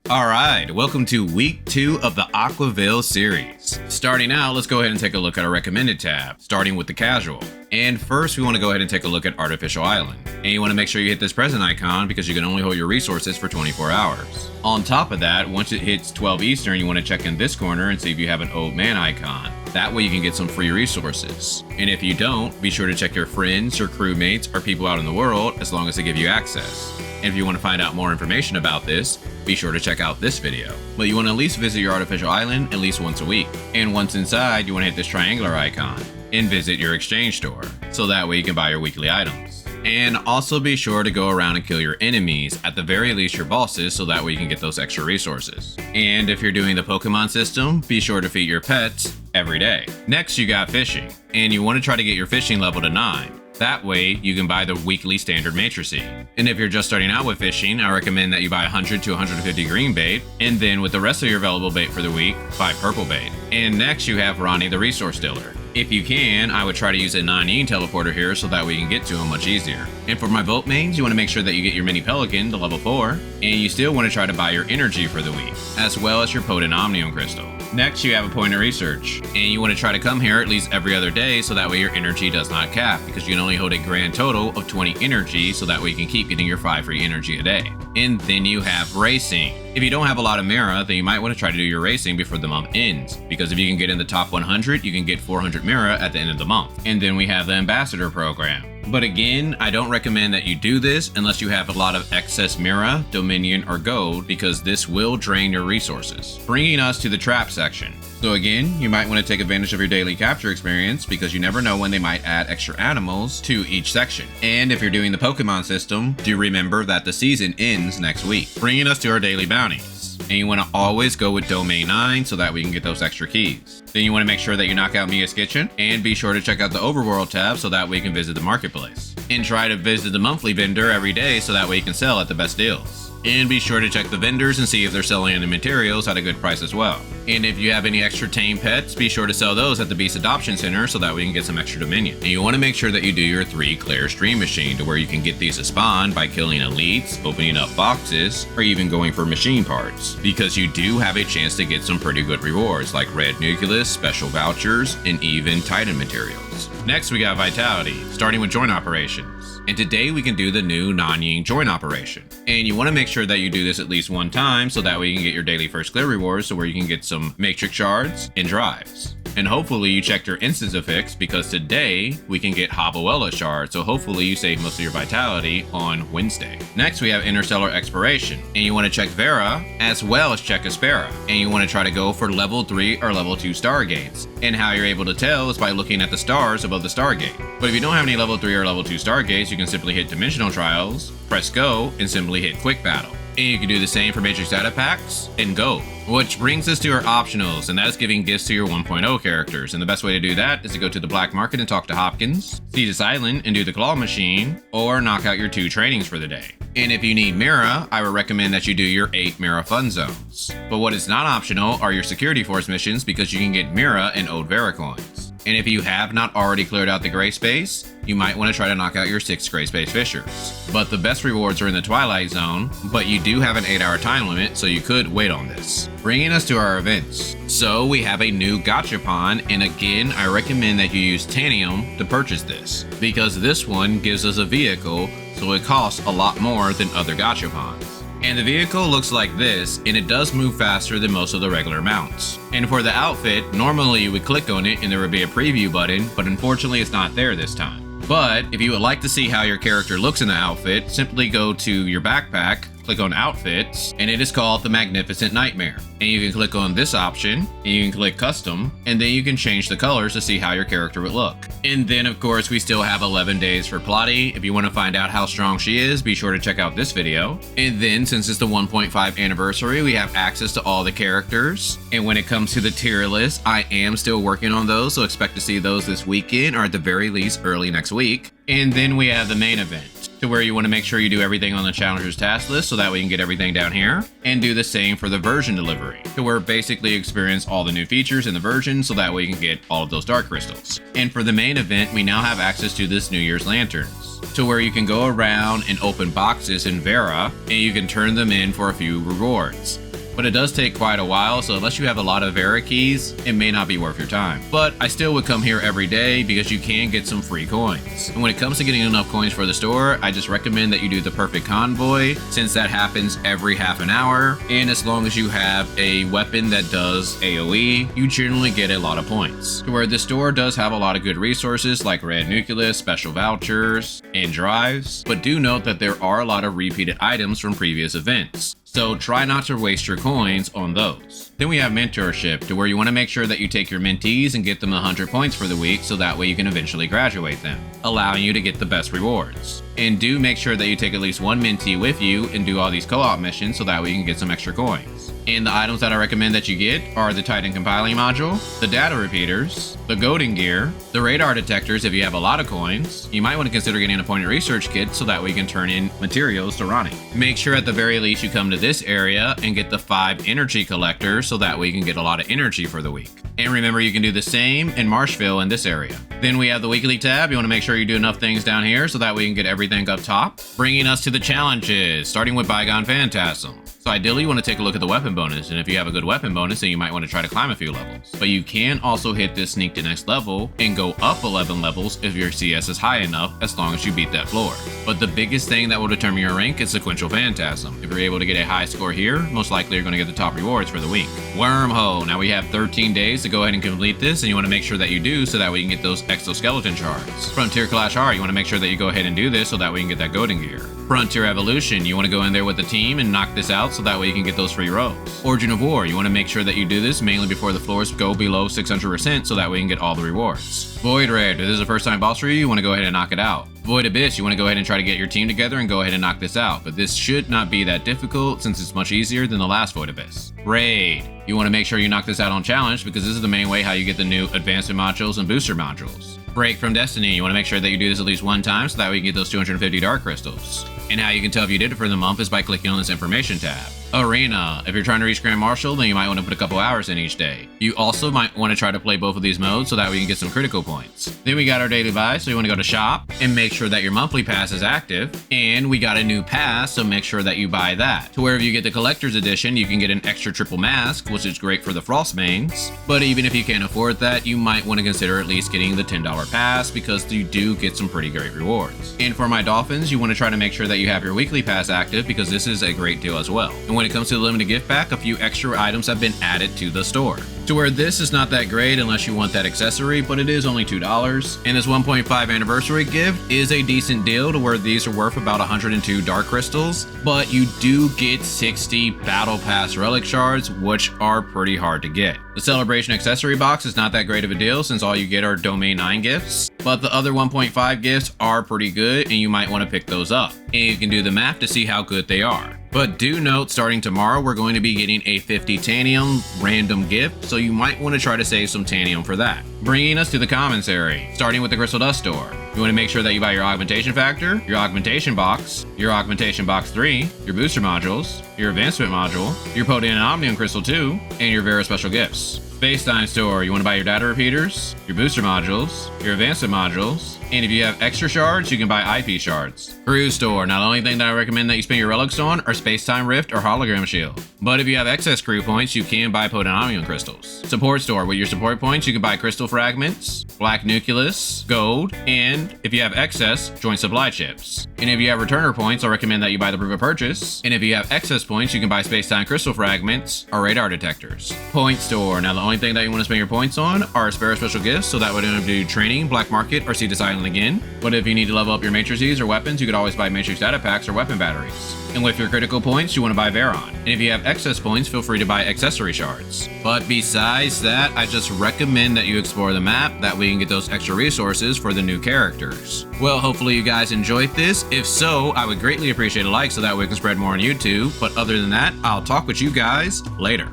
Alright, welcome to week 2 of the Aquaville series. Starting out, let's go ahead and take a look at our recommended tab, starting with the casual. And first, we want to go ahead and take a look at Artificial Island. And you want to make sure you hit this present icon because you can only hold your resources for 24 hours. On top of that, once it hits 12 Eastern, you want to check in this corner and see if you have an old man icon. That way you can get some free resources. And if you don't, be sure to check your friends, your crewmates, or people out in the world as long as they give you access. And if you want to find out more information about this, be sure to check out this video. But you want to at least visit your Artificial Island at least once a week. And once inside, you want to hit this triangular icon and visit your exchange store, so that way you can buy your weekly items. And also be sure to go around and kill your enemies, at the very least your bosses, so that way you can get those extra resources. And if you're doing the Pokemon system, be sure to feed your pets every day. Next, you got fishing, and you want to try to get your fishing level to 9. That way, you can buy the weekly standard matrices. And if you're just starting out with fishing, I recommend that you buy 100 to 150 green bait, and then with the rest of your available bait for the week, buy purple bait. And next you have Ronnie the resource dealer. If you can, I would try to use a Nan Yin teleporter here so that way you can get to him much easier. And for my boat mains, you want to make sure that you get your mini pelican to level 4, and you still want to try to buy your energy for the week, as well as your potent omnium crystal. Next, you have a point of research, and you want to try to come here at least every other day so that way your energy does not cap, because you can only hold a grand total of 20 energy, so that way you can keep getting your 5 free energy a day. And then you have racing. If you don't have a lot of Mira, then you might want to try to do your racing before the month ends, because if you can get in the top 100, you can get 400 Mira at the end of the month. And then we have the Ambassador program. But again, I don't recommend that you do this unless you have a lot of excess Mira, Dominion, or Gold, because this will drain your resources. Bringing us to the trap section. So again, you might want to take advantage of your daily capture experience because you never know when they might add extra animals to each section. And if you're doing the Pokemon system, do remember that the season ends next week. Bringing us to our daily bounties. And you want to always go with Domain 9 so that we can get those extra keys. Then you want to make sure that you knock out Mia's Kitchen, and be sure to check out the Overworld tab so that way you can visit the marketplace. And try to visit the monthly vendor every day so that way you can sell at the best deals. And be sure to check the vendors and see if they're selling any materials at a good price as well. And if you have any extra tame pets, be sure to sell those at the Beast Adoption Center so that we can get some extra Dominion. And you want to make sure that you do your 3 Claire Stream Machine to where you can get these to spawn by killing elites, opening up boxes, or even going for machine parts. Because you do have a chance to get some pretty good rewards like Red Nucleus, special vouchers, and even Titan materials. Next we got Vitality, starting with joint operations. And today we can do the new Nan Yin joint operation. And you want to make sure that you do this at least one time so that way you can get your daily first clear rewards, so where you can get some matrix shards and drives. And hopefully you checked your instance affix, because today we can get Habuella shards, so hopefully you save most of your vitality on Wednesday. Next we have Interstellar Exploration, and you want to check Vera as well as check Aspera. And you want to try to go for level 3 or level 2 stargates. And how you're able to tell is by looking at the stars above the stargate. But if you don't have any level 3 or level 2 stargates, you can simply hit Dimensional Trials, press go, and simply hit Quick Battle. And you can do the same for Matrix Data Packs and Go. Which brings us to our optionals, and that is giving gifts to your 1.0 characters. And the best way to do that is to go to the black market and talk to Hopkins, Cetus Island and do the claw machine, or knock out your 2 trainings for the day. And if you need Mira, I would recommend that you do your 8 Mira fun zones. But what is not optional are your security force missions, because you can get Mira and Old Vera coins. And if you have not already cleared out the gray space, you might want to try to knock out your 6 gray space fishers. But the best rewards are in the Twilight Zone, but you do have an 8-hour time limit, so you could wait on this. Bringing us to our events. So we have a new Gachapon, and again, I recommend that you use Tanium to purchase this, because this one gives us a vehicle, so it costs a lot more than other Gachapons. And the vehicle looks like this, and it does move faster than most of the regular mounts. And for the outfit, normally you would click on it and there would be a preview button, but unfortunately it's not there this time. But if you would like to see how your character looks in the outfit, simply go to your backpack, click on Outfits, and it is called the Magnificent Nightmare. And you can click on this option, and you can click Custom, and then you can change the colors to see how your character would look. And then of course we still have 11 days for Plotti. If you want to find out how strong she is, be sure to check out this video. And then since it's the 1.5 anniversary, we have access to all the characters. And when it comes to the tier list, I am still working on those, so expect to see those this weekend, or at the very least early next week. And then we have the main event, to where you want to make sure you do everything on the challenger's task list so that way you can get everything down here, and do the same for the version delivery, to where basically experience all the new features in the version so that way you can get all of those dark crystals. And for the main event, we now have access to this New Year's lanterns, to where you can go around and open boxes in Vera, and you can turn them in for a few rewards. but it does take quite a while, so unless you have a lot of Vera keys, it may not be worth your time. But I still would come here every day because you can get some free coins. And when it comes to getting enough coins for the store, I just recommend that you do the perfect convoy, since that happens every half an hour, and as long as you have a weapon that does AoE, you generally get a lot of points. To where the store does have a lot of good resources like red nucleus, special vouchers, and drives, but do note that there are a lot of repeated items from previous events, so try not to waste your coins on those. Then we have Mentorship, to where you want to make sure that you take your mentees and get them 100 points for the week, so that way you can eventually graduate them, allowing you to get the best rewards. And do make sure that you take at least one mentee with you and do all these co-op missions, so that way you can get some extra coins. And the items that I recommend that you get are the Titan Compiling Module, the Data Repeaters, the Golden Gear, the Radar Detectors if you have a lot of coins. You might want to consider getting a Pointed Research Kit so that way you can turn in materials to Ronnie. Make sure at the very least you come to this area and get the 5 Energy Collectors so that way you can get a lot of energy for the week. And remember, you can do the same in Marshville in this area. Then we have the Weekly tab. You want to make sure you do enough things down here so that way you can get everything up top. Bringing us to the challenges, starting with Bygone Phantasm. So ideally you want to take a look at the weapon bonus, and if you have a good weapon bonus, then you might want to try to climb a few levels. But you can also hit this sneak to next level and go up 11 levels if your CS is high enough, as long as you beat that floor. But the biggest thing that will determine your rank is Sequential Phantasm. If you're able to get a high score here, most likely you're going to get the top rewards for the week. Wormhole. Now we have 13 days to go ahead and complete this, and you want to make sure that you do so that way you can get those exoskeleton shards. Frontier Clash R, you want to make sure that you go ahead and do this so that way you can get that Golden Gear. Frontier Evolution, you want to go in there with the team and knock this out so that way you can get those free rows. Origin of War, you want to make sure that you do this mainly before the floors go below 600% so that way you can get all the rewards. Void Red, if this is a first time boss for you, you want to go ahead and knock it out. Void Abyss, you want to go ahead and try to get your team together and go ahead and knock this out, but this should not be that difficult since it's much easier than the last Void Abyss. Raid, you want to make sure you knock this out on challenge because this is the main way how you get the new advancement modules and booster modules. Break from Destiny, you want to make sure that you do this at least one time so that way you get those 250 Dark Crystals. And how you can tell if you did it for the month is by clicking on this information tab. Arena, if you're trying to reach Grand Marshal, then you might want to put a couple hours in each day. You also might want to try to play both of these modes so that way you can get some critical points. Then we got our daily buy, so you want to go to shop and make sure that your monthly pass is active. And we got a new pass, so make sure that you buy that. To where if you get the collector's edition, you can get an extra triple mask, which is great for the Frost mains. But even if you can't afford that, you might want to consider at least getting the $10 pass because you do get some pretty great rewards. And for my Dolphins, you want to try to make sure that you have your weekly pass active because this is a great deal as well. And when it comes to the limited gift pack, a few extra items have been added to the store. To where this is not that great unless you want that accessory, but it is only $2. And this 1.5 anniversary gift is a decent deal to where these are worth about 102 Dark Crystals, but you do get 60 Battle Pass Relic Shards, which are pretty hard to get. The Celebration accessory box is not that great of a deal since all you get are Domain 9 gifts, but the other 1.5 gifts are pretty good and you might want to pick those up. And you can do the math to see how good they are. But do note, starting tomorrow, we're going to be getting a 50 Tanium random gift, so you might want to try to save some Tanium for that. Bringing us to the Commissary, starting with the Crystal Dust store. You want to make sure that you buy your Augmentation Factor, your Augmentation Box, your Augmentation Box 3, your Booster Modules, your Advancement Module, your Potent and Omnium Crystal 2, and your Vera Special Gifts. Space-Time store, you want to buy your Data Repeaters, your Booster Modules, your Advancement Modules, and if you have extra shards, you can buy IP shards. Cruise store, now the only thing that I recommend that you spend your relics on are Space-Time Rift or Hologram Shield. But if you have excess crew points, you can buy Potent Omnium Crystals. Support store, with your support points, you can buy Crystal Fragments, Black Nucleus, Gold, and if you have excess, Joint Supply Chips. And if you have returner points, I'll recommend that you buy the Proof of Purchase. And if you have excess points, you can buy Space-Time Crystal Fragments or Radar Detectors. Point store, now the only thing that you want to spend your points on are Spare Special Gifts, so that way you don't have to do training, Black Market, or See This Island again. But if you need to level up your matrices or weapons, you could always buy Matrix Data Packs or Weapon Batteries. And with your critical points, you want to buy Veron. And if you have excess points, feel free to buy Accessory Shards. But besides that, I just recommend that you explore the map, that way you can get those extra resources for the new characters. Well, hopefully you guys enjoyed this. If so, I would greatly appreciate a like so that way we can spread more on YouTube. But other than that, I'll talk with you guys later.